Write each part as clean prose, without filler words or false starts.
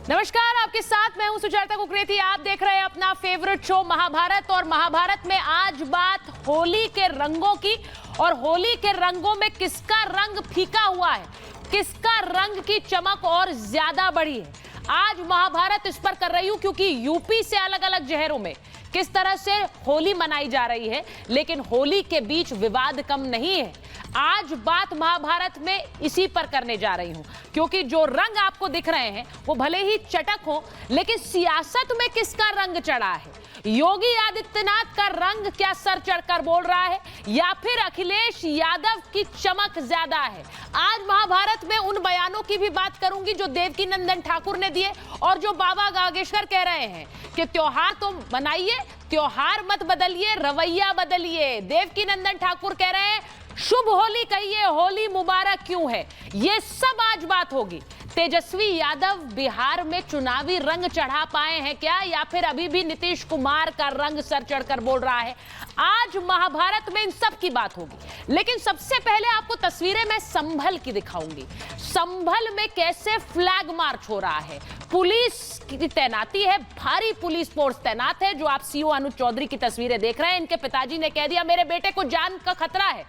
नमस्कार, आपके साथ मैं हूं सुजाता कुकरेती। आप देख रहे हैं अपना फेवरेट शो महाभारत। और महाभारत में आज बात होली के रंगों की, और होली के रंगों में किसका रंग फीका हुआ है, किसका रंग की चमक और ज्यादा बढ़ी है। आज महाभारत इस पर कर रही हूं क्योंकि यूपी से अलग अलग शहरों में किस तरह से होली मनाई जा रही है, लेकिन होली के बीच विवाद कम नहीं है। आज बात महाभारत में इसी पर करने जा रही हूं क्योंकि जो रंग आपको दिख रहे हैं वो भले ही चटक हो, लेकिन सियासत में किसका रंग चढ़ा है। योगी आदित्यनाथ का रंग क्या सर चढ़कर बोल रहा है, या फिर अखिलेश यादव की चमक ज्यादा है। आज महाभारत में उन बयानों की भी बात करूंगी जो देवकीनंदन ठाकुर ने दिए और जो बाबा गागेश्वर कह रहे हैं कि त्योहार तो मनाइए, त्योहार मत बदलिए, रवैया बदलिए। देवकीनंदन ठाकुर कह रहे हैं शुभ होली कहिए, होली मुबारक क्यों है। ये सब आज बात होगी। तेजस्वी यादव बिहार में चुनावी रंग चढ़ा पाए हैं क्या, या फिर अभी भी नीतीश कुमार का रंग सर चढ़कर बोल रहा है। आज महाभारत में इन सब की बात होगी, लेकिन सबसे पहले आपको तस्वीरें मैं संभल की दिखाऊंगी। संभल में कैसे फ्लैग मार्च हो रहा है, पुलिस की तैनाती है, भारी पुलिस फोर्स तैनात है। जो आप सीओ अनुज चौधरी की तस्वीरें देख रहे हैं, इनके पिताजी ने कह दिया मेरे बेटे को जान का खतरा है।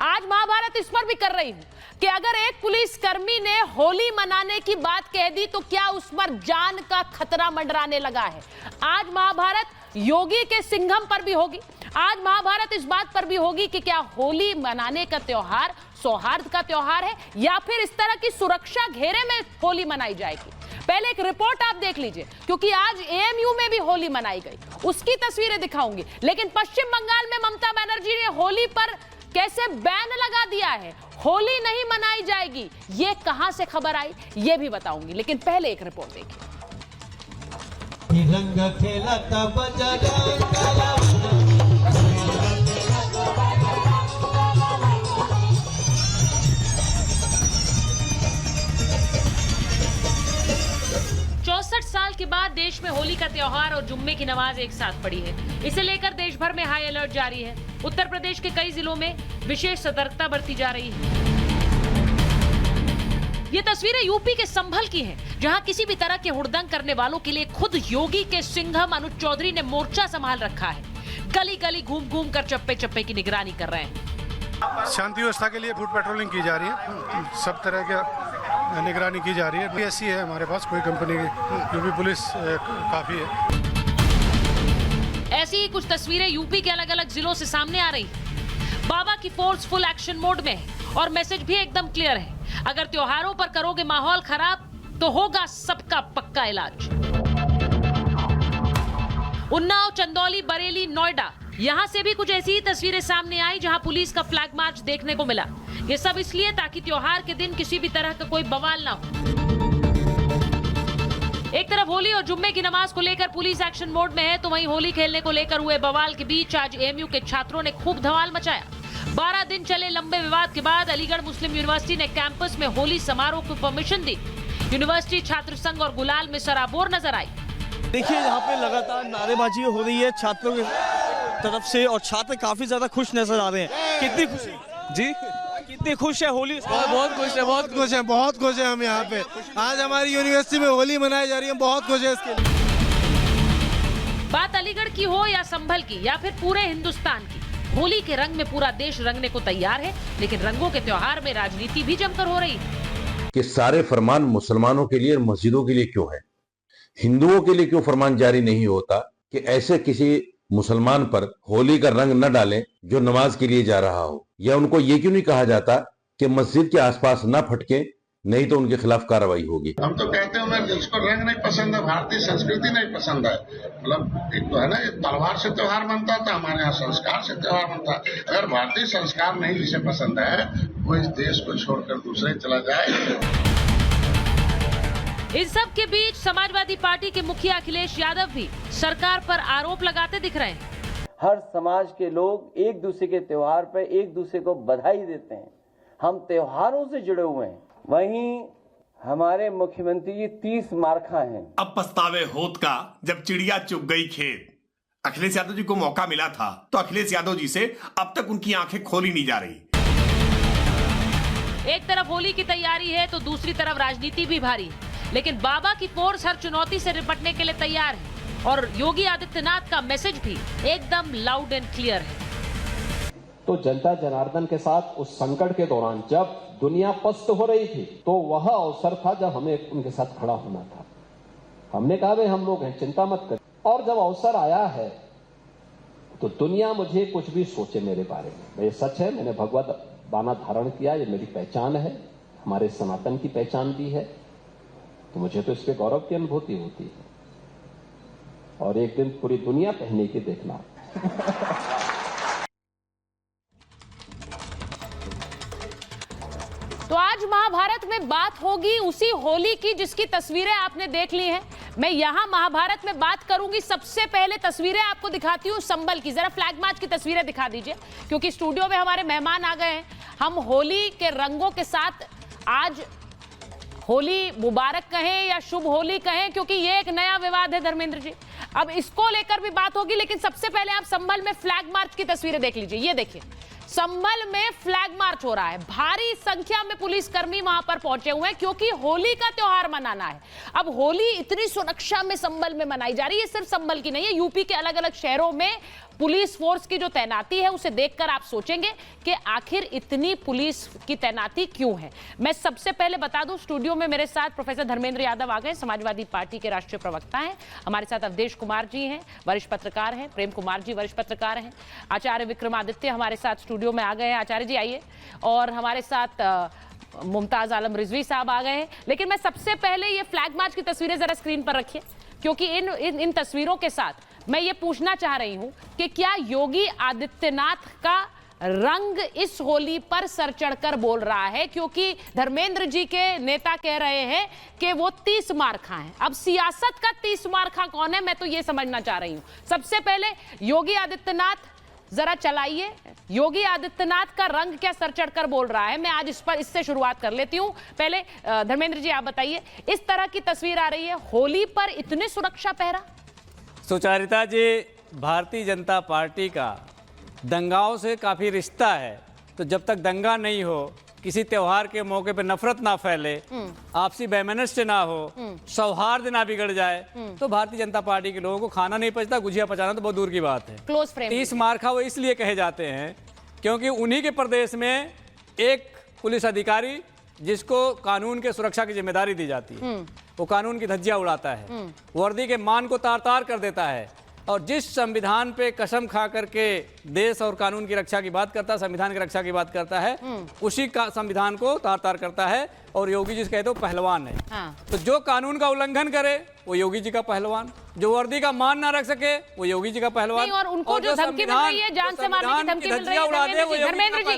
आज महाभारत इस पर भी कर रही हूं कि अगर एक पुलिसकर्मी ने होली मनाने की बात कह दी तो क्या उस पर जान का खतरा मंडराने लगा है। आज महाभारत योगी के सिंघम पर भी होगी। आज महाभारत इस बात पर भी होगी कि क्या होली मनाने का त्योहार सौहार्द का त्योहार है, या फिर इस तरह की सुरक्षा घेरे में होली मनाई जाएगी। पहले एक रिपोर्ट आप देख लीजिए, क्योंकि आज एएमयू में भी होली मनाई गई, उसकी तस्वीरें दिखाऊंगी। लेकिन पश्चिम बंगाल में ममता बनर्जी ने होली पर कैसे बैन लगा दिया है, होली नहीं मनाई जाएगी, ये कहां से खबर आई ये भी बताऊंगी। लेकिन पहले एक रिपोर्ट देखिए। रंग खेला तब साल के बाद देश में होली का त्योहार और जुम्मे की नमाज एक साथ पड़ी है। इसे लेकर देश भर में हाई अलर्ट जारी है। उत्तर प्रदेश के कई जिलों में विशेष सतर्कता बरती जा रही है। ये तस्वीरें यूपी के संभल की हैं, जहां किसी भी तरह के हुड़दंग करने वालों के लिए खुद योगी के सिंघम अनुज चौधरी ने मोर्चा संभाल रखा है। गली गली घूम घूम कर चप्पे चप्पे की निगरानी कर रहे हैं। शांति व्यवस्था के लिए फुट पेट्रोलिंग की जा रही है, सब तरह के निगरानी की जा रही है। ऐसी है हमारे पास कोई कंपनी की यूपी पुलिस काफी है। ऐसी ही कुछ तस्वीरें यूपी के अलग अलग जिलों से सामने आ रही हैं। बाबा की फोर्स फुल एक्शन मोड में है और मैसेज भी एकदम क्लियर है। अगर त्योहारों पर करोगे माहौल खराब तो होगा सबका पक्का इलाज। उन्नाव, चंदौली, बरेली, नोएडा, यहां से भी कुछ ऐसी ही तस्वीरें सामने आई जहां पुलिस का फ्लैग मार्च देखने को मिला। ये सब इसलिए ताकि त्योहार के दिन किसी भी तरह का कोई बवाल ना हो। एक तरफ होली और जुम्मे की नमाज को लेकर पुलिस एक्शन मोड में है, तो वहीं होली खेलने को लेकर हुए बवाल के बीच आज एएमयू के छात्रों ने खूब धमाल मचाया। 12 दिन चले लंबे विवाद के बाद अलीगढ़ मुस्लिम यूनिवर्सिटी ने कैंपस में होली समारोह को परमिशन दी। यूनिवर्सिटी छात्र संघ और गुलाल में सराबोर नजर आई। देखिए यहाँ पे लगातार नारेबाजी हो रही है छात्रों की तरफ से, और छात्र काफी ज्यादा खुश नजर आ रहे हैं। कितनी खुशी जी, कितनी खुश है होली? बहुत खुश है, बहुत खुश है, बहुत खुश है। हम यहाँ पे आज हमारी यूनिवर्सिटी में होली मनाई जा रही है, बहुत खुश है इसके लिए। बात अलीगढ़ की हो या संभल की या फिर पूरे हिंदुस्तान की, होली के रंग में पूरा देश रंगने को तैयार है। लेकिन रंगों के त्योहार में राजनीति भी जमकर हो रही है। कि सारे फरमान मुसलमानों के लिए और मस्जिदों के लिए क्यों है, हिंदुओं के लिए क्यों फरमान जारी नहीं होता कि ऐसे किसी मुसलमान पर होली का रंग न डालें जो नमाज के लिए जा रहा हो, या उनको ये क्यों नहीं कहा जाता कि मस्जिद के आसपास न फटके, नहीं तो उनके खिलाफ कार्रवाई होगी। हम तो कहते हैं उन्हें जिसको रंग नहीं पसंद है, भारतीय संस्कृति नहीं पसंद है, मतलब एक तो है ना, तलवार से त्योहार बनता था, हमारे यहाँ संस्कार से त्योहार बनता है। अगर भारतीय संस्कार नहीं जिसे पसंद है वो इस देश को छोड़कर दूसरे चला जाए। इन सब के बीच समाजवादी पार्टी के मुखिया अखिलेश यादव भी सरकार पर आरोप लगाते दिख रहे हैं। हर समाज के लोग एक दूसरे के त्योहार पर एक दूसरे को बधाई देते हैं। हम त्योहारों से जुड़े हुए हैं। वहीं हमारे मुख्यमंत्री जी 30 मार्खा हैं। अब पछतावे होत का जब चिड़िया चुग गई खेत। अखिलेश यादव जी को मौका मिला था तो अखिलेश यादव जी से अब तक उनकी आंखें खोली नहीं जा रही। एक तरफ होली की तैयारी है तो दूसरी तरफ राजनीति भी भारी है। लेकिन बाबा की फोर्स हर चुनौती से निपटने के लिए तैयार है और योगी आदित्यनाथ का मैसेज भी एकदम लाउड एंड क्लियर है। तो जनता जनार्दन के साथ उस संकट के दौरान जब दुनिया पस्त हो रही थी, तो वह अवसर था जब हमें उनके साथ खड़ा होना था। हमने कहा भाई हम लोग हैं, चिंता मत कर। और जब अवसर आया है तो दुनिया मुझे कुछ भी सोचे मेरे बारे में, ये सच है, मैंने भगवत बाना धारण किया, ये मेरी पहचान है, हमारे सनातन की पहचान भी है, तो मुझे तो इस पे गौरव की अनुभूति होती है। और एक दिन पूरी दुनिया पहने की देखना। तो आज महाभारत में बात होगी उसी होली की जिसकी तस्वीरें आपने देख ली हैं। मैं यहां महाभारत में बात करूंगी। सबसे पहले तस्वीरें आपको दिखाती हूं संबल की। जरा फ्लैग मार्च की तस्वीरें दिखा दीजिए, क्योंकि स्टूडियो में हमारे मेहमान आ गए हैं। हम होली के रंगों के साथ आज होली मुबारक कहें या शुभ होली कहें, क्योंकि ये एक नया विवाद है धर्मेंद्र जी। अब इसको लेकर भी बात होगी, लेकिन सबसे पहले आप संभल में फ्लैग मार्च की तस्वीरें देख लीजिए। ये देखिए, संभल में फ्लैग मार्च हो रहा है। भारी संख्या में पुलिसकर्मी वहां पर पहुंचे हुए हैं, क्योंकि होली का त्योहार मनाना है। अब होली इतनी सुरक्षा में संभल में मनाई जा रही है, सिर्फ संभल की नहीं है, यूपी के अलग अलग शहरों में पुलिस फोर्स की जो तैनाती है उसे देखकर आप सोचेंगे कि आखिर इतनी पुलिस की तैनाती क्यों है। मैं सबसे पहले बता दूं, स्टूडियो में मेरे साथ प्रोफेसर धर्मेंद्र यादव आ गए, समाजवादी पार्टी के राष्ट्रीय प्रवक्ता हैं। हमारे साथ अवधेश कुमार जी हैं, वरिष्ठ पत्रकार हैं। प्रेम कुमार जी वरिष्ठ पत्रकार हैं। आचार्य विक्रमादित्य हमारे साथ स्टूडियो में आ गए हैं। आचार्य जी आइए। और हमारे साथ मुमताज आलम रिजवी साहब आ गए हैं। लेकिन मैं सबसे पहले ये फ्लैग मार्च की तस्वीरें जरा स्क्रीन पर रखिए, क्योंकि इन तस्वीरों के साथ मैं ये पूछना चाह रही हूं कि क्या योगी आदित्यनाथ का रंग इस होली पर सर चढ़कर बोल रहा है, क्योंकि धर्मेंद्र जी के नेता कह रहे हैं कि वो 30 मार खा हैं। अब सियासत का 30 मार खा कौन है, मैं तो ये समझना चाह रही हूं। सबसे पहले योगी आदित्यनाथ जरा चलाइए, योगी आदित्यनाथ का रंग क्या सर चढ़कर बोल रहा है। मैं आज इससे शुरुआत कर लेती हूं। पहले धर्मेंद्र जी आप बताइए, इस तरह की तस्वीर आ रही है, होली पर इतने सुरक्षा पहरा। सुचारिता जी, भारतीय जनता पार्टी का दंगाओं से काफ़ी रिश्ता है, तो जब तक दंगा नहीं हो, किसी त्योहार के मौके पर नफरत ना फैले, आपसी वैमनस्य ना हो, सौहार्द ना बिगड़ जाए, तो भारतीय जनता पार्टी के लोगों को खाना नहीं पचता, गुजिया पचाना तो बहुत दूर की बात है। क्लोज फ्रेम 30 मार्खा वो इसलिए कहे जाते हैं क्योंकि उन्हीं के प्रदेश में एक पुलिस अधिकारी जिसको कानून के सुरक्षा की जिम्मेदारी दी जाती है, वो कानून की धज्जियां उड़ाता है, वर्दी के मान को तार तार कर देता है, और जिस संविधान पे कसम खा करके देश और कानून की रक्षा की बात करता है, संविधान की रक्षा की बात करता है, उसी का संविधान को तार तार करता है। और योगी जी कहते हो पहलवान है। हाँ। तो जो कानून का उल्लंघन करे वो योगी जी का पहलवान, जो वर्दी का मान ना रख सके वो योगी जी का पहलवान, और उनको जो धमकी मिल रही है, जान से मारने की धमकी मिल रही है, धर्मेंद्र जी